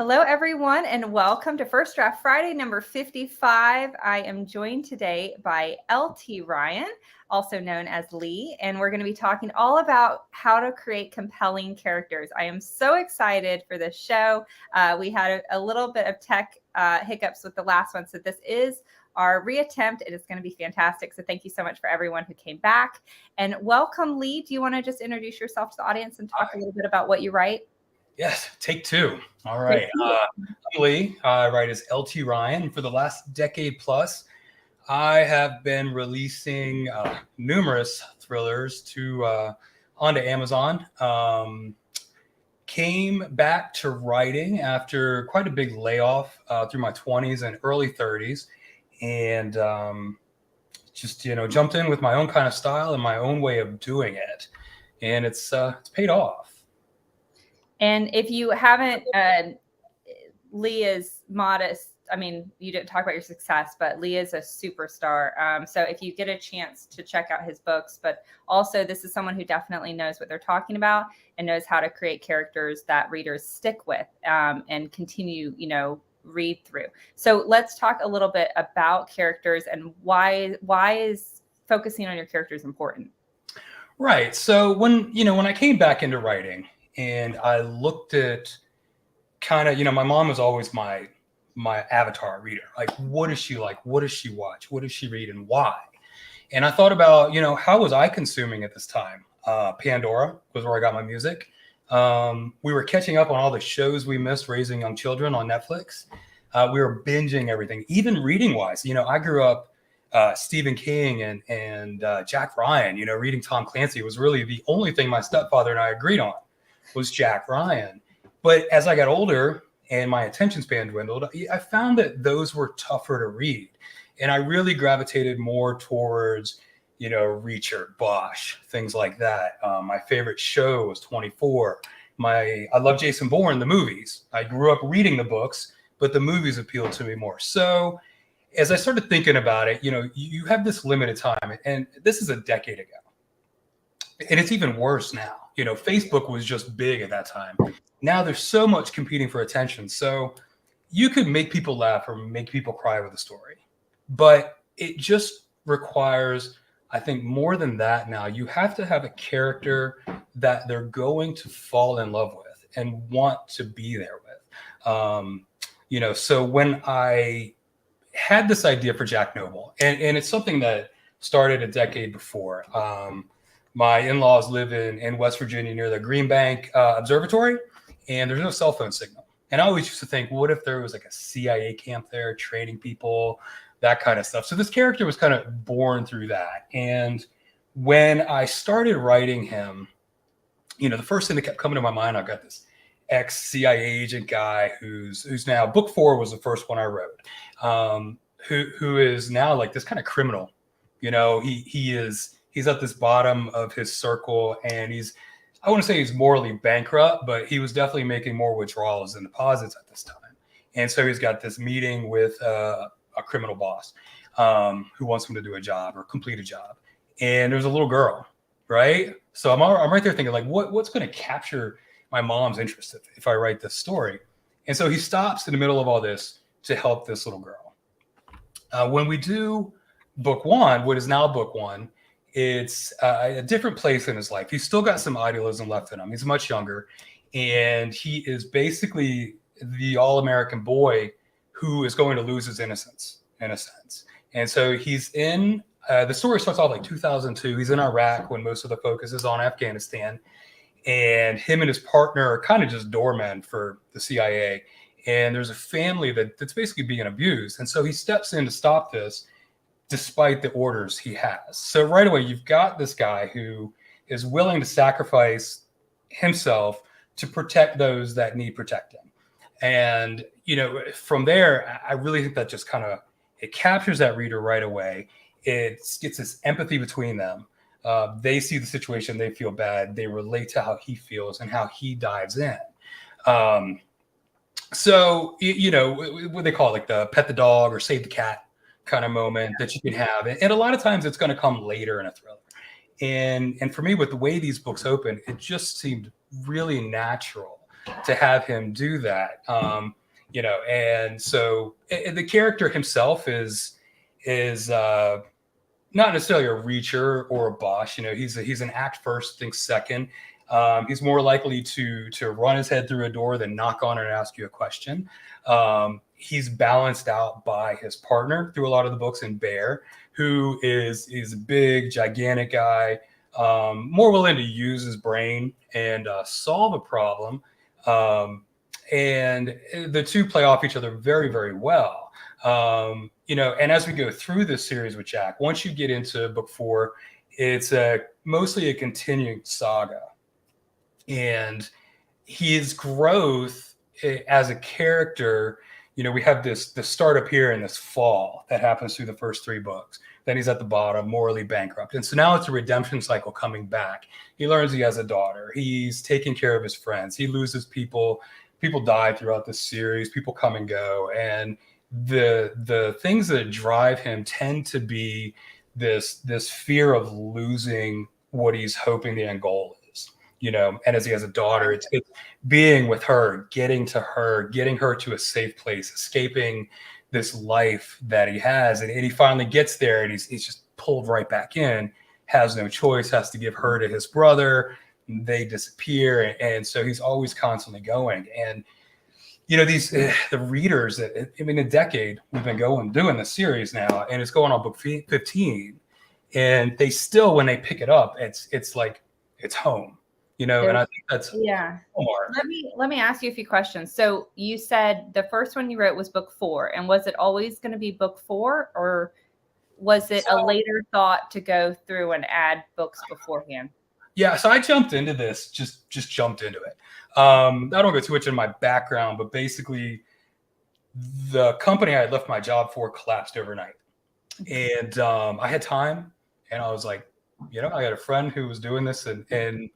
Hello, everyone, and welcome to First Draft Friday, number 55. I am joined today by LT Ryan, also known as Lee, and we're going to be talking all about how to create compelling characters. I am so excited for this show. We had a little bit of tech hiccups with the last one, so this is our reattempt. It is going to be fantastic. So thank you so much for everyone who came back. And welcome, Lee. Do you want to just introduce yourself to the audience and talk a little bit about what you write? Yes, take two. All right. I'm Lee. I write as LT Ryan. For the last decade plus, I have been releasing numerous thrillers onto Amazon. Came back to writing after quite a big layoff through my 20s and early 30s. And just, jumped in with my own kind of style and my own way of doing it. And it's paid off. And if you haven't, Lee is modest. I mean, you didn't talk about your success, but Lee is a superstar. So if you get a chance to check out his books, but also this is someone who definitely knows what they're talking about and knows how to create characters that readers stick with and continue, read through. So let's talk a little bit about characters and why is focusing on your characters important? Right. So when I came back into writing, and I looked at kind of, my mom was always my avatar reader. Like, what is she like? What does she watch? What does she read and why? And I thought about, how was I consuming at this time? Pandora was where I got my music. We were catching up on all the shows we missed raising young children on Netflix. We were binging everything, even reading wise. I grew up Stephen King and Jack Ryan, reading Tom Clancy was really the only thing my stepfather and I agreed on. Was Jack Ryan. But as I got older and my attention span dwindled, I found that those were tougher to read. And I really gravitated more towards, Reacher, Bosch, things like that. My favorite show was 24. I love Jason Bourne, the movies. I grew up reading the books, but the movies appealed to me more. So as I started thinking about it, you have this limited time, and this is a decade ago. And it's even worse now. Facebook was just big at that time. Now there's so much competing for attention. So you could make people laugh or make people cry with a story. But it just requires, I think, more than that now. You have to have a character that they're going to fall in love with and want to be there with. So when I had this idea for Jack Noble, and it's something that started a decade before. My in-laws live in West Virginia near the Green Bank Observatory, and there's no cell phone signal. And I always used to think, well, what if there was like a CIA camp there training people, that kind of stuff. So this character was kind of born through that. And when I started writing him, the first thing that kept coming to my mind, I've got this ex-CIA agent guy who's now, book 4 was the first one I wrote, who is now like this kind of criminal. He's at this bottom of his circle, and I want to say he's morally bankrupt, but he was definitely making more withdrawals than deposits at this time. And so he's got this meeting with a criminal boss who wants him to do a job or complete a job. And there's a little girl, right? So I'm right there thinking, like, what's going to capture my mom's interest if I write this story? And so he stops in the middle of all this to help this little girl. When we do book 1, what is now book 1, it's a different place in his life. He's still got some idealism left in him. He's much younger, and he is basically the all-American boy who is going to lose his innocence, in a sense. And so he's in, the story starts off like 2002. He's in Iraq when most of the focus is on Afghanistan. And him and his partner are kind of just doormen for the CIA. And there's a family that's basically being abused. And so he steps in to stop this, despite the orders he has. So right away, you've got this guy who is willing to sacrifice himself to protect those that need protecting. And, from there, I really think that just it captures that reader right away. It gets this empathy between them. They see the situation, they feel bad, they relate to how he feels and how he dives in. So, what they call it, like the pet the dog or save the cat kind of moment that you can have. And a lot of times it's going to come later in a thriller. And for me, with the way these books open, it just seemed really natural to have him do that. And so the character himself is not necessarily a reacher or a boss. He's an act first, think second. He's more likely to run his head through a door than knock on it and ask you a question. He's balanced out by his partner through a lot of the books in Bear, who is a big, gigantic guy, more willing to use his brain and solve a problem. And the two play off each other very, very well. And as we go through this series with Jack, once you get into book 4, it's mostly a continuing saga. And his growth as a character, we have the startup here in this fall that happens through the first 3 books. Then he's at the bottom, morally bankrupt. And so now it's a redemption cycle coming back. He learns he has a daughter. He's taking care of his friends. He loses people. People die throughout the series. People come and go. And the things that drive him tend to be this fear of losing what he's hoping the end goal is. And as he has a daughter, it's being with her, getting her to a safe place, escaping this life that he has. And he finally gets there, and he's just pulled right back in, has no choice, has to give her to his brother. They disappear. And so he's always constantly going. And, the readers, a decade we've been doing this series now, and it's going on book 15. And they still, when they pick it up, it's like, it's home. And I think that's more. Let me ask you a few questions. So you said the first one you wrote was book 4, and was it always going to be book 4, or was it a later thought to go through and add books beforehand? Yeah, so I jumped into this, just jumped into it. I don't go too much in my background, but basically the company I had left my job for collapsed overnight. And I had time, and I was like, I had a friend who was doing this and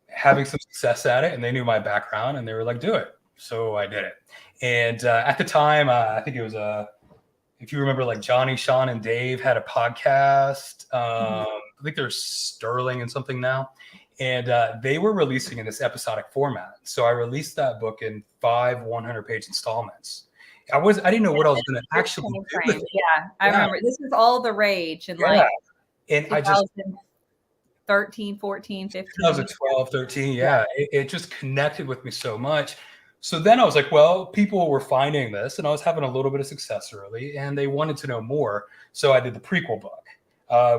having some success at it, and they knew my background, and they were like, do it. So I did it. And at the time, I think it was if you remember, like Johnny, Sean, and Dave had a podcast. I think they're Sterling and something now. And they were releasing in this episodic format. So I released that book in 5 100-page installments. I didn't know what I was going to actually do with it. Yeah, I remember. This was all the rage. And and I just 13, 14, 15. 2012, 13. Yeah. It just connected with me so much. So then I was like, well, people were finding this, and I was having a little bit of success early, and they wanted to know more. So I did the prequel book,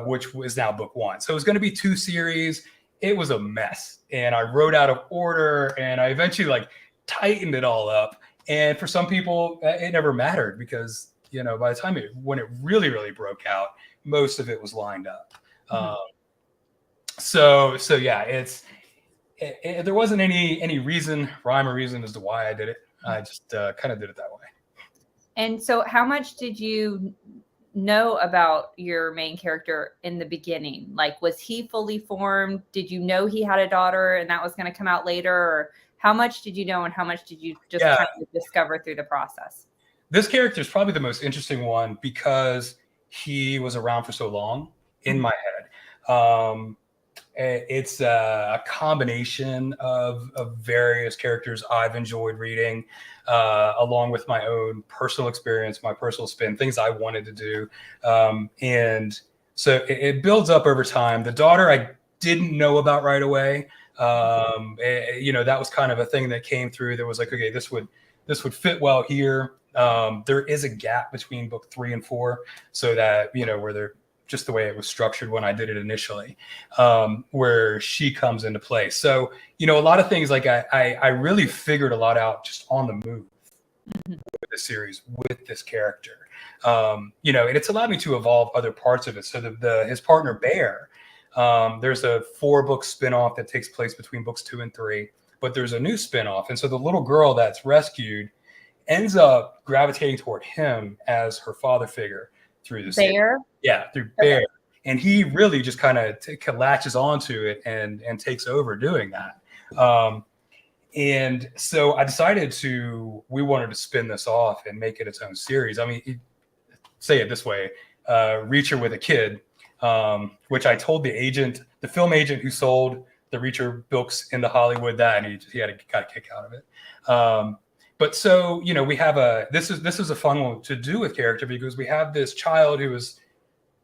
which was now book 1. So it was going to be 2 series. It was a mess, and I wrote out of order, and I eventually tightened it all up. And for some people, it never mattered because, by the time when it really, really broke out, most of it was lined up. So yeah, there wasn't any rhyme or reason as to why I did it. I just kind of did it that way. And so how much did you know about your main character in the beginning? Like, was he fully formed? Did you know he had a daughter and that was going to come out later? Or how much did you know, and how much did you just kind of discover through the process? This character is probably the most interesting one because he was around for so long in my head. It's a combination of various characters I've enjoyed reading, along with my own personal experience, my personal spin, things I wanted to do. And so it builds up over time. The daughter I didn't know about right away. That was kind of a thing that came through. That was like, okay, this would fit well here. There is a gap between book 3 and 4, so that, where they're just the way it was structured when I did it initially, where she comes into play. So, a lot of things like I really figured a lot out just on the move with the series, with this character, and it's allowed me to evolve other parts of it. So his partner Bear, there's a 4-book spinoff that takes place between books 2 and 3, but there's a new spinoff. And so the little girl that's rescued ends up gravitating toward him as her father figure through the Bear. Through Bear. Okay. And he really just kind of latches onto it and takes over doing that. And so I decided we wanted to spin this off and make it its own series. I mean, say it this way, Reacher with a Kid, which I told the film agent who sold the Reacher books into Hollywood, that, and he got a kick out of it. But so, you know, we have this is a fun one to do with character, because we have this child who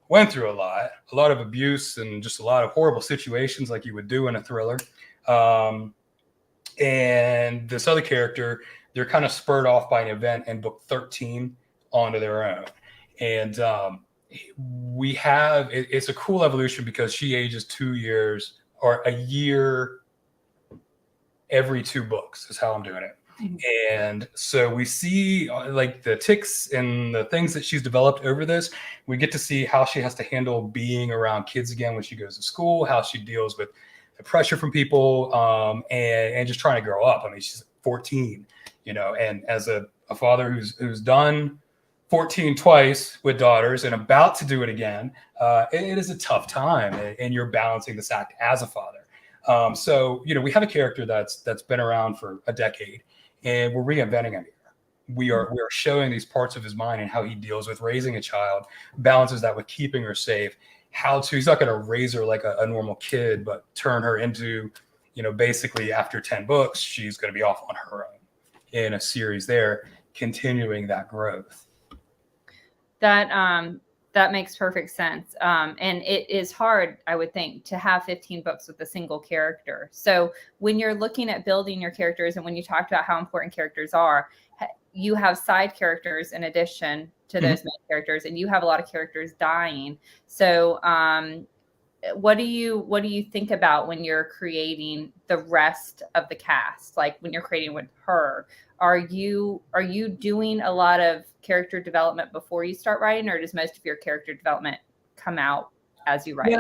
went through a lot of abuse and just a lot of horrible situations, like you would do in a thriller. And this other character, they're kind of spurred off by an event in book 13 onto their own. And it's a cool evolution, because she ages 2 years, or a year every 2 books is how I'm doing it. And so we see like the ticks and the things that she's developed over this. We get to see how she has to handle being around kids again when she goes to school, how she deals with the pressure from people, and just trying to grow up. I mean, she's 14, you know, and as a father who's done 14 twice with daughters and about to do it again, it is a tough time, and you're balancing this act as a father. So, you know, we have a character that's been around for a decade, and we're reinventing him here. We are showing these parts of his mind and how he deals with raising a child, balances that with keeping her safe. He's not going to raise her like a normal kid, but turn her into, you know, basically after 10 books, she's going to be off on her own in a series there, continuing that growth. That makes perfect sense. And it is hard, I would think, to have 15 books with a single character. So when you're looking at building your characters, and when you talked about how important characters are, you have side characters in addition to those main characters, and you have a lot of characters dying. So what do you think about when you're creating the rest of the cast? Like when you're creating with her, are you doing a lot of character development before you start writing, or does most of your character development come out as you write? Yeah,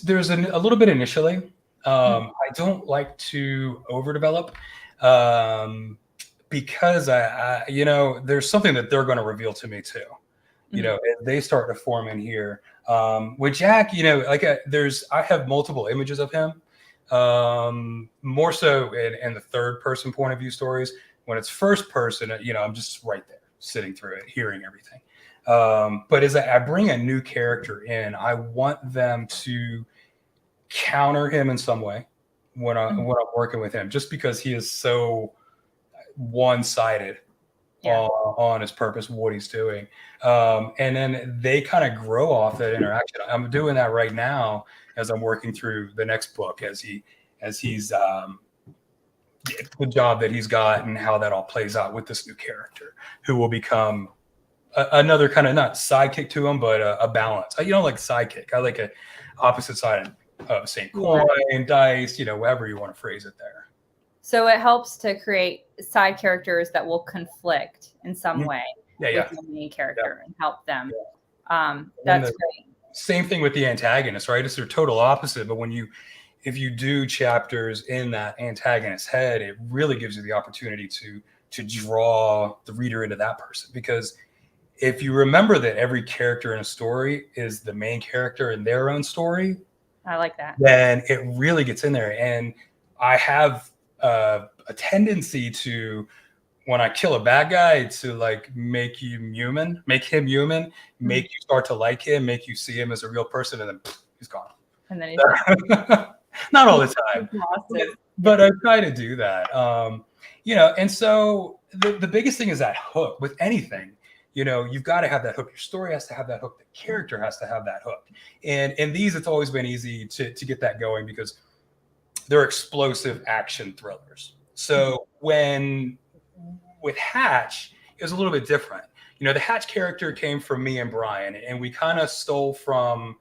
there's a little bit initially. I don't like to overdevelop, because I you know, there's something that they're going to reveal to me too. You know, they start to form in here. With Jack, you know, like I have multiple images of him, more so in the third person point of view stories. When it's first person, you know, I'm just right there, sitting through it, hearing everything. But as I bring a new character in, I want them to counter him in some way when I'm working with him, just because he is so one-sided on his purpose, what he's doing. And then they kind of grow off that interaction. I'm doing that right now as I'm working through the next book, as he's the job that he's got, and how that all plays out with this new character, who will become another kind of, not sidekick to him, but a balance. You know, like sidekick. I like a opposite side of the same coin, dice, you know, however you want to phrase it there. So it helps to create side characters that will conflict in some way with the main character and help them. That's great. Same thing with the antagonist, right? It's their total opposite. But if you do chapters in that antagonist's head, it really gives you the opportunity to draw the reader into that person. Because if you remember that every character in a story is the main character in their own story, I like that. Then it really gets in there. And I have a tendency to, when I kill a bad guy, to like make him human, make you start to like him, make you see him as a real person, and then he's gone. And then he's not all the time, but I try to do that. You know, and so the biggest thing is that hook with anything. You know, you've got to have that hook. Your story has to have that hook. The character has to have that hook. And in these, it's always been easy to get that going, because they're explosive action thrillers. So with Hatch, it was a little bit different. You know, the Hatch character came from me and Brian, and we kind of stole from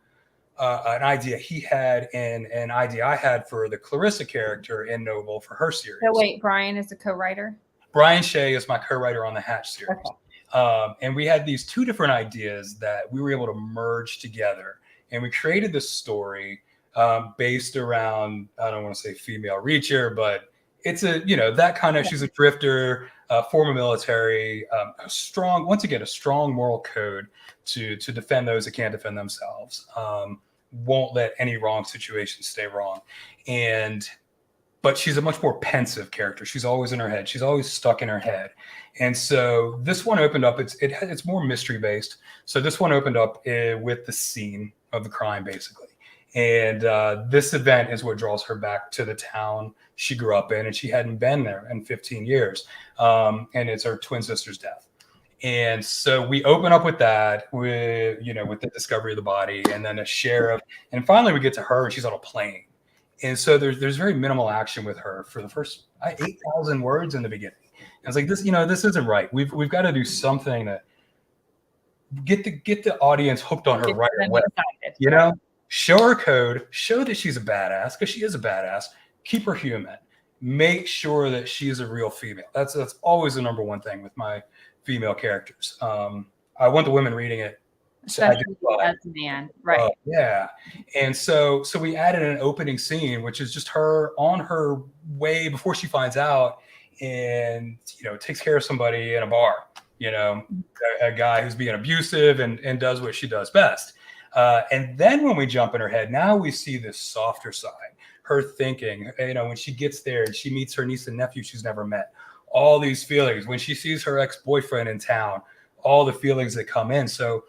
an idea he had and an idea I had for the Clarissa character in Noble for her series. So wait, Brian is a co-writer? Brian Shea is my co-writer on the Hatch series. Okay. And we had these two different ideas that we were able to merge together. And we created this story based around, I don't want to say female Reacher, but it's that kind of, she's a drifter, former military, a strong moral code to defend those that can't defend themselves. Won't let any wrong situation stay wrong. But she's a much more pensive character. She's always in her head. She's always stuck in her head. And so this one opened up, it's more mystery based. So this one opened up with the scene of the crime, basically. And this event is what draws her back to the town she grew up in, and she hadn't been there in 15 years. And it's her twin sister's death. And so we open up with that, with the discovery of the body, and then a sheriff, and finally we get to her, and she's on a plane. And so there's very minimal action with her for the first 8,000 words in the beginning. And it's like, this isn't right. We've got to do something that get the audience hooked on her right away. Show her code, show that she's a badass, because she is a badass. Keep her human. Make sure that she is a real female. That's always the number one thing with my female characters. I want the women reading it, especially as a man, right? Yeah. And so we added an opening scene, which is just her on her way before she finds out, and takes care of somebody in a bar. A guy who's being abusive and does what she does best. And then when we jump in her head, now we see this softer side, her thinking, when she gets there and she meets her niece and nephew she's never met, all these feelings, when she sees her ex-boyfriend in town, all the feelings that come in. So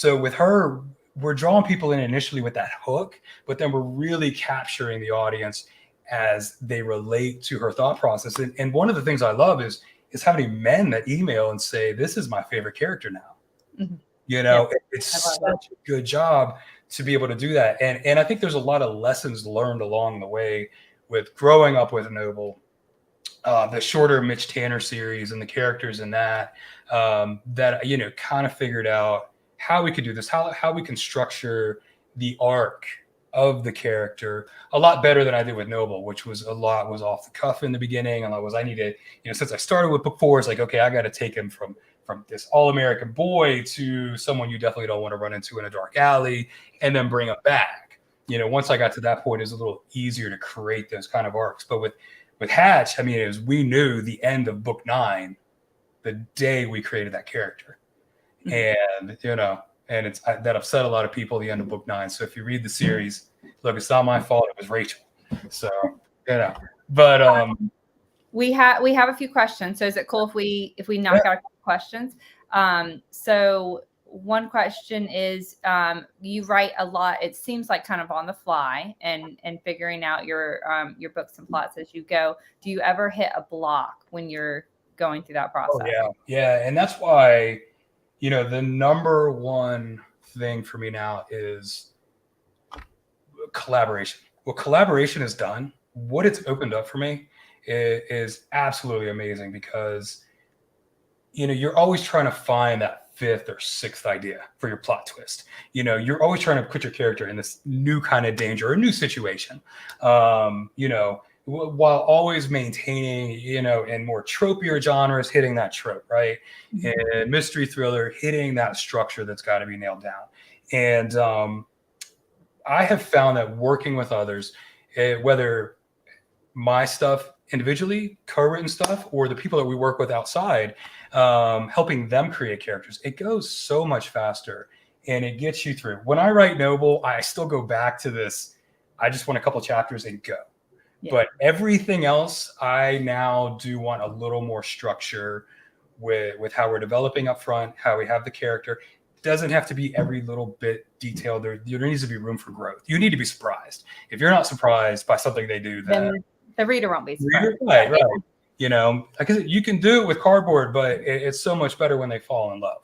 with her, we're drawing people in initially with that hook, but then we're really capturing the audience as they relate to her thought process. And one of the things I love is how many men that email and say, this is my favorite character now. Mm-hmm. It's such a good job to be able to do that. And I think there's a lot of lessons learned along the way with growing up with Noble, the shorter Mitch Tanner series and the characters in that, that, kind of figured out how we could do this, how we can structure the arc of the character a lot better than I did with Noble, which was off the cuff in the beginning. And I needed, since I started with book 4, it's like, okay, I got to take him from this all-American boy to someone you definitely don't want to run into in a dark alley, and then bring him back. Once I got to that point, it's a little easier to create those kind of arcs. But with Hatch, we knew the end of book 9 the day we created that character. Mm-hmm. And it's that upset a lot of people at the end of book 9. So if you read the series, look, it's not my fault. It was Rachel. So, but we have a few questions. So is it cool if we knock out a couple questions? So one question is, you write a lot, it seems like kind of on the fly and figuring out your books and plots as you go. Do you ever hit a block when you're going through that process? Oh, yeah. And that's why, the number one thing for me now is collaboration. What collaboration has done, what it's opened up for me is absolutely amazing, because, you're always trying to find that 5th or 6th idea for your plot twist. You're always trying to put your character in this new kind of danger or new situation, while always maintaining, in more tropier genres, hitting that trope, right? Mm-hmm. And mystery thriller, hitting that structure that's got to be nailed down. And I have found that working with others, whether my stuff individually, co-written stuff, or the people that we work with outside, helping them create characters, it goes so much faster and it gets you through. When I write Noble, I still go back to this. I just want a couple chapters and go. Yeah. But everything else, I now do want a little more structure with how we're developing up front, how we have the character. It doesn't have to be every little bit detailed. There needs to be room for growth. You need to be surprised. If you're not surprised by something they do, then the reader won't be surprised. Right. Because you can do it with cardboard, but it's so much better when they fall in love.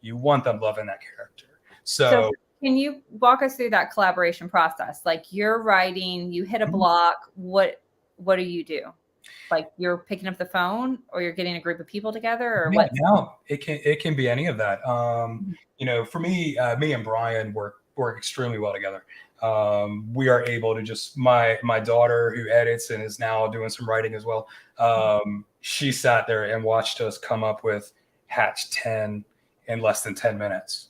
You want them loving that character. So can you walk us through that collaboration process? Like, you're writing, you hit a block. What do you do? Like, you're picking up the phone, or you're getting a group of people together, or what? No, it can be any of that. For me, me and Brian work extremely well together. We are able to just, my daughter, who edits and is now doing some writing as well, she sat there and watched us come up with Hatch 10 in less than 10 minutes.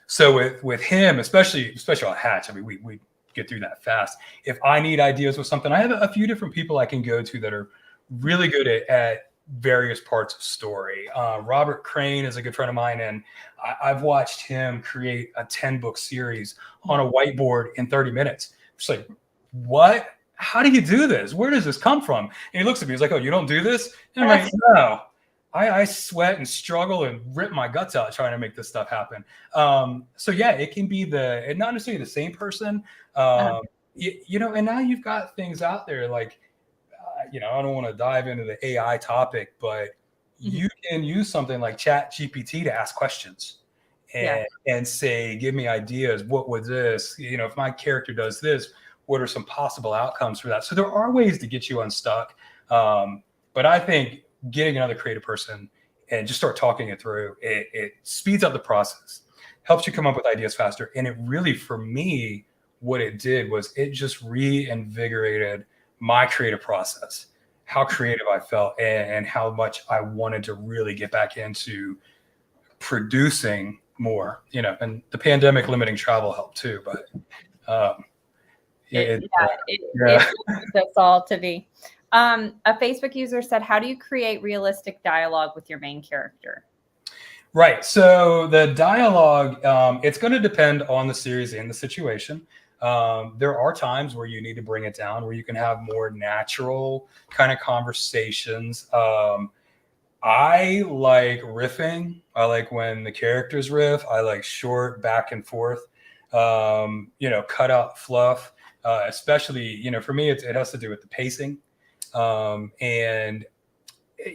So with him, especially on Hatch, we get through that fast. If I need ideas with something, I have a few different people I can go to that are really good at various parts of story. Robert Crane is a good friend of mine, and I've watched him create a 10-book series on a whiteboard in 30 minutes. It's like, what? How do you do this? Where does this come from? And he looks at me, he's like, oh, you don't do this? And I'm like, no, I sweat and struggle and rip my guts out trying to make this stuff happen. So yeah, it can be not necessarily the same person. And now you've got things out there like, I don't want to dive into the AI topic, but you can use something like Chat GPT to ask questions and say, give me ideas. What would this, if my character does this, what are some possible outcomes for that? So there are ways to get you unstuck. But I think getting another creative person and just start talking it through, it speeds up the process, helps you come up with ideas faster. And it really, for me, what it did was it just reinvigorated my creative process, how creative I felt, and how much I wanted to really get back into producing more, and the pandemic limiting travel helped too, but it forced us all to be. A Facebook user said, how do you create realistic dialogue with your main character? Right. So the dialogue, it's going to depend on the series and the situation. There are times where you need to bring it down, where you can have more natural kind of conversations. I like riffing. I like when the characters riff. I like short back and forth, cut out fluff, especially, for me, it has to do with the pacing. And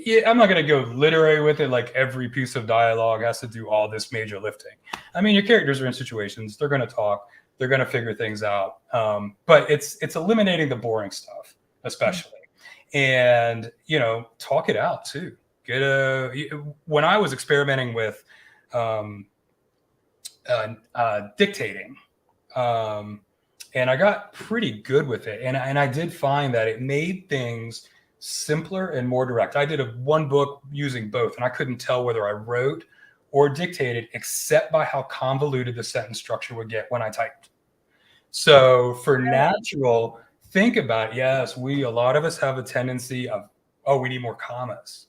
yeah, I'm not going to go literary with it. Like every piece of dialogue has to do all this major lifting. I mean, your characters are in situations, they're going to talk, they're going to figure things out. But it's eliminating the boring stuff, especially, and, talk it out too. When I was experimenting with, dictating, and I got pretty good with it. And I did find that it made things simpler and more direct. I did one book using both, and I couldn't tell whether I wrote or dictated except by how convoluted the sentence structure would get when I typed. So for natural, think about it. Yes, a lot of us have a tendency of, we need more commas.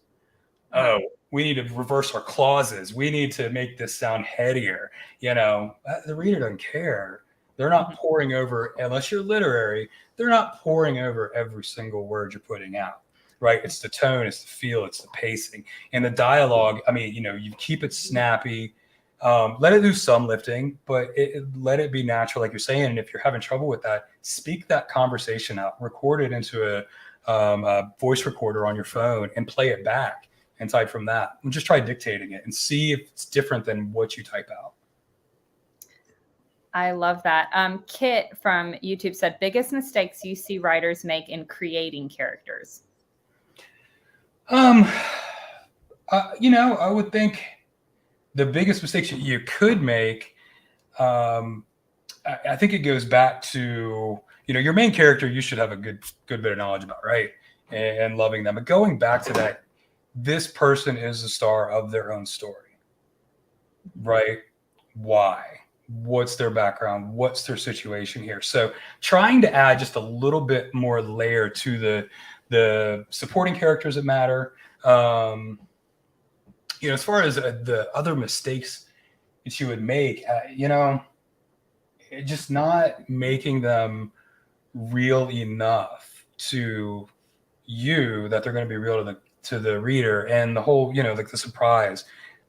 Oh, we need to reverse our clauses. We need to make this sound headier. The reader doesn't care. They're not poring over, unless you're literary, they're not poring over every single word you're putting out, right? It's the tone, it's the feel, it's the pacing. And the dialogue, you keep it snappy, let it do some lifting, but let it be natural, like you're saying. And if you're having trouble with that, speak that conversation out, record it into a voice recorder on your phone and play it back and type from that. And just try dictating it and see if it's different than what you type out. I love that. Kit from YouTube said, biggest mistakes you see writers make in creating characters? I would think the biggest mistakes you could make, I think it goes back to, your main character, you should have a good bit of knowledge about, right? And loving them. But going back to that, this person is the star of their own story, right? Why? What's their background? What's their situation here? So trying to add just a little bit more layer to the supporting characters that matter. As far as the other mistakes that you would make, just not making them real enough to you that they're going to be real to the reader, and the whole, like the surprise.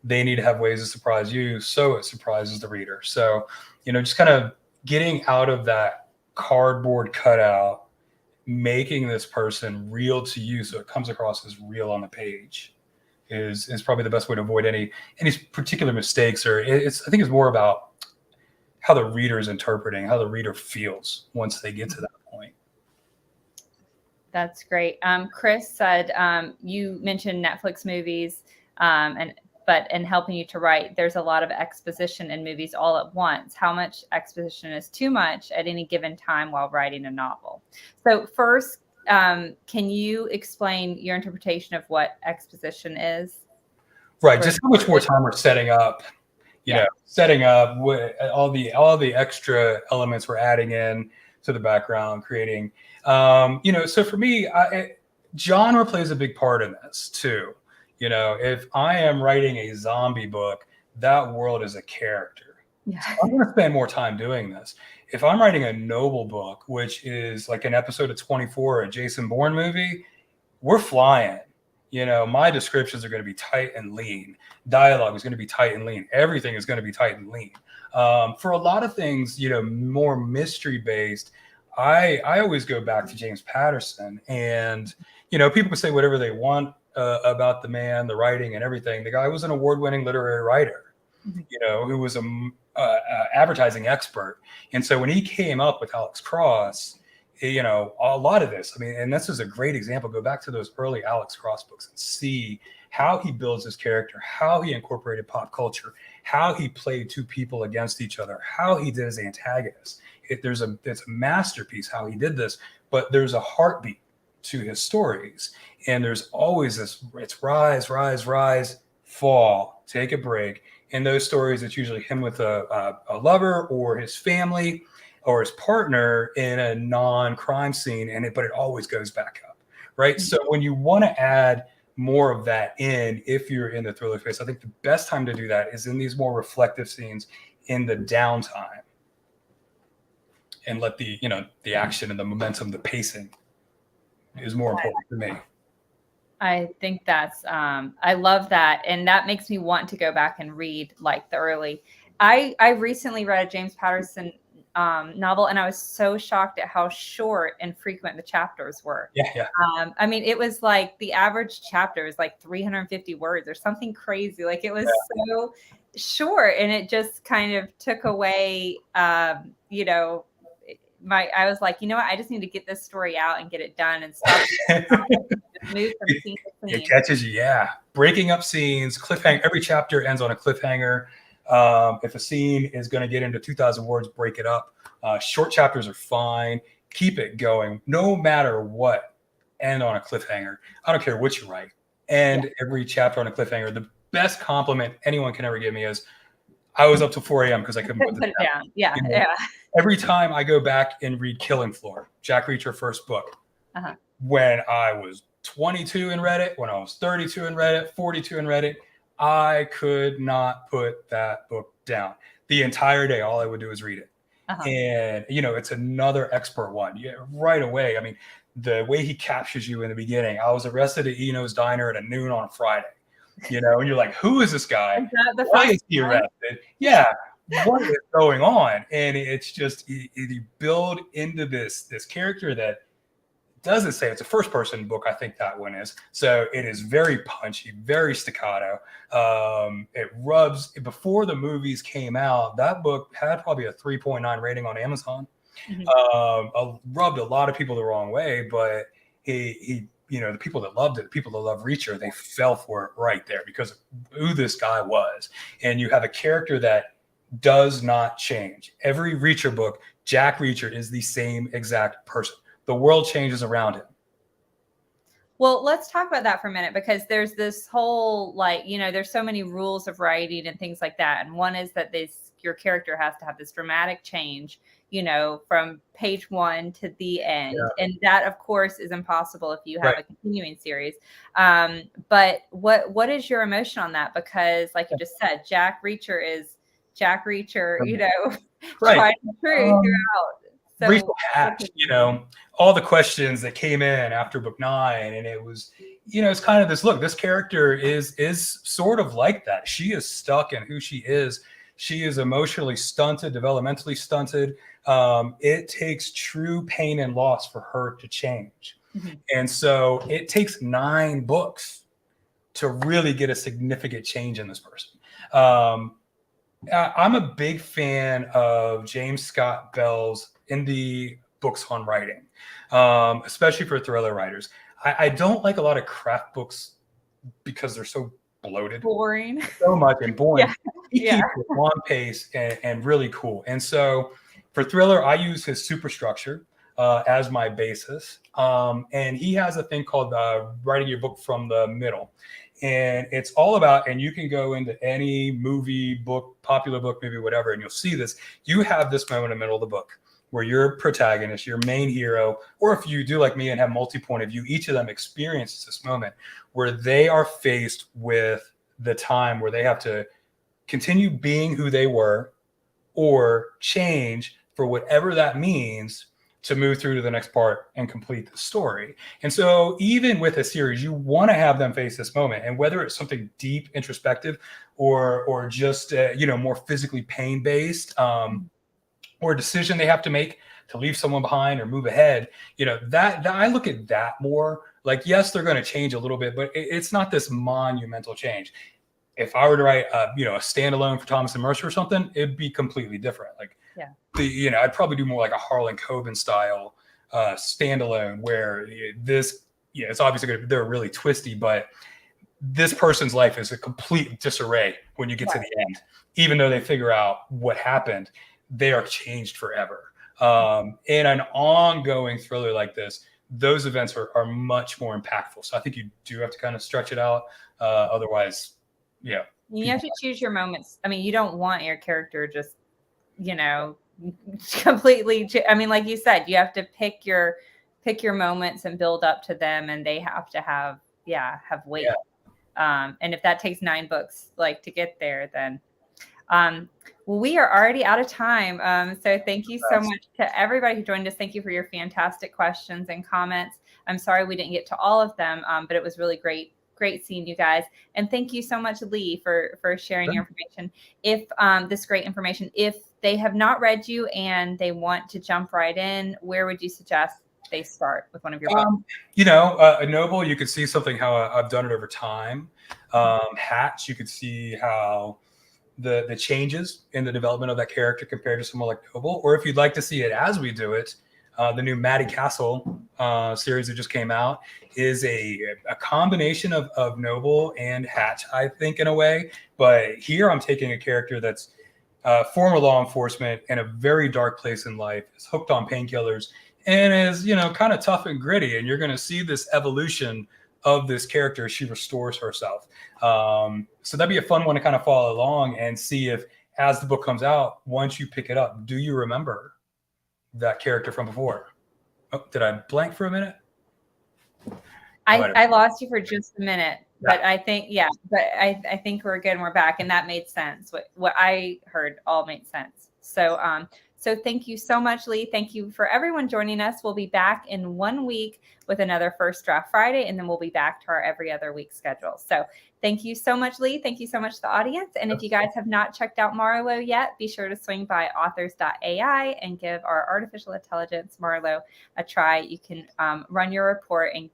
They need to have ways to surprise you so it surprises the reader. So, just kind of getting out of that cardboard cutout, making this person real to you so it comes across as real on the page is probably the best way to avoid any particular mistakes. I think it's more about how the reader is interpreting, how the reader feels once they get to that point. That's great. Chris said, you mentioned Netflix movies, but in helping you to write, there's a lot of exposition in movies all at once. How much exposition is too much at any given time while writing a novel? So first, can you explain your interpretation of what exposition is? Right. Just how much more time we're setting up, setting up all the extra elements we're adding in to the background, creating, so for me, genre plays a big part in this too. If I am writing a zombie book, that world is a character. Yeah. So I'm going to spend more time doing this. If I'm writing a noble book, which is like an episode of 24, a Jason Bourne movie, we're flying. My descriptions are going to be tight and lean. Dialogue is going to be tight and lean. Everything is going to be tight and lean. For a lot of things, more mystery based, I always go back to James Patterson. And, people can say whatever they want about the man, the writing and everything. The guy was an award-winning literary writer, who was a advertising expert. And so when he came up with Alex Cross, a lot of this, and this is a great example. Go back to those early Alex Cross books and see how he builds his character, how he incorporated pop culture, how he played two people against each other, how he did his antagonist. It's a masterpiece how he did this, but there's a heartbeat to his stories. And there's always it's rise, rise, rise, fall, take a break. In those stories, it's usually him with a lover or his family or his partner in a non-crime scene, but it always goes back up, right? So when you want to add more of that in, if you're in the thriller phase, I think the best time to do that is in these more reflective scenes in the downtime, and let the action and the momentum, the pacing is more important to me. I think that's, I love that. And that makes me want to go back and read like the early, I recently read a James Patterson novel, and I was so shocked at how short and frequent the chapters were. Yeah. It was like the average chapter is like 350 words or something crazy. Like it was so short, and it just kind of took away, I was like, what? I just need to get this story out and get it done and stop. Move from scene to scene. It catches you, yeah. Breaking up scenes, cliffhanger. Every chapter ends on a cliffhanger. If a scene is going to get into 2,000 words, break it up. Short chapters are fine. Keep it going, no matter what. End on a cliffhanger. I don't care what you write. And every chapter on a cliffhanger. The best compliment anyone can ever give me is, I was up till 4 a.m. because I couldn't put it down. Yeah. Every time I go back and read Killing Floor, Jack Reacher first book, when I was 22 and read it, when I was 32 and read it, 42 and read it, I could not put that book down. The entire day, all I would do is read it. And, it's another expert one. Yeah, right away. The way he captures you in the beginning, I was arrested at Eno's Diner at noon on a Friday, and you're like, who is this guy? Why is he arrested? Yeah. What is going on? And it's just, you build into this character that doesn't say, it's a first person book. I think that one is. So it is very punchy, very staccato. It rubs, before the movies came out, that book had probably a 3.9 rating on Amazon. Rubbed a lot of people the wrong way, but he the people that loved it, the people that love Reacher, they fell for it right there because of who this guy was. And you have a character that does not change. Every Reacher book, Jack Reacher is the same exact person. The world changes around him. Well, let's talk about that for a minute, because there's this whole, there's so many rules of writing and things like that. And one is that your character has to have this dramatic change, from page 1 to the end. Yeah. And that, of course, is impossible if you have a continuing series. But what is your emotion on that? Because like you just said, Jack Reacher is Jack Reacher, tried and true throughout. So, Rachel hatched, all the questions that came in after book 9, and it was, it's kind of this look. This character is sort of like that. She is stuck in who she is. She is emotionally stunted, developmentally stunted. It takes true pain and loss for her to change, and so it takes 9 books to really get a significant change in this person. I'm a big fan of James Scott Bell's indie books on writing, especially for thriller writers. I don't like a lot of craft books because they're so bloated, boring, so much and boring. He keeps it on pace and really cool. And so for thriller, I use his superstructure as my basis. And he has a thing called writing your book from the middle. And it's all about, and you can go into any movie, book, popular book, maybe whatever, and you'll see this. You have this moment in the middle of the book where your protagonist, your main hero, or if you do like me and have multi-point of view, each of them experiences this moment where they are faced with the time where they have to continue being who they were or change for whatever that means to move through to the next part and complete the story. And so even with a series, you want to have them face this moment, and whether it's something deep introspective or just more physically pain based, or a decision they have to make to leave someone behind or move ahead, that I look at that more like, yes, they're going to change a little bit, but it's not this monumental change. If I were to write a standalone for Thomas and Mercer or something, it'd be completely different. Like, I'd probably do more like a Harlan Coben style standalone, where it's obviously they're really twisty, but this person's life is a complete disarray when you get to the end. Even though they figure out what happened, they are changed forever. In an ongoing thriller like this, those events are much more impactful. So I think you do have to kind of stretch it out. Otherwise, you have to choose your moments. I mean, you don't want your character just, completely. I mean, like you said, you have to pick your moments and build up to them, and they have to have weight. And if that takes 9 books to get there, then well, we are already out of time. So thank you so much to everybody who joined us. Thank you for your fantastic questions and comments. I'm sorry we didn't get to all of them, but it was really great seeing you guys. And thank you so much, Lee, for sharing your information. If this great information, if they have not read you and they want to jump right in, where would you suggest they start with one of your books? A Noble, you could see something how I've done it over time. Hatch, you could see how the changes in the development of that character compared to someone like Noble. Or if you'd like to see it as we do it, the new Maddie Castle series that just came out is a combination of Noble and Hatch, I think, in a way. But here I'm taking a character that's former law enforcement in a very dark place in life, is hooked on painkillers, and is kind of tough and gritty. And you're going to see this evolution of this character as she restores herself. So that'd be a fun one to kind of follow along and see if, as the book comes out, once you pick it up, do you remember that character from before? Oh, did I blank for a minute? I lost you for just a minute, but I think, I think we're good and we're back, and that made sense. What I heard all made sense. So thank you so much, Lee. Thank you for everyone joining us. We'll be back in 1 week with another First Draft Friday, and then we'll be back to our every other week schedule. So thank you so much, Lee. Thank you so much to the audience. And if you guys have not checked out Marlowe yet, be sure to swing by authors.ai and give our artificial intelligence Marlowe a try. You can run your report and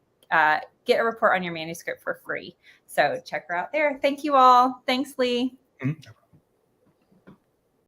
get a report on your manuscript for free. So check her out there. Thank you all. Thanks, Lee. Mm-hmm.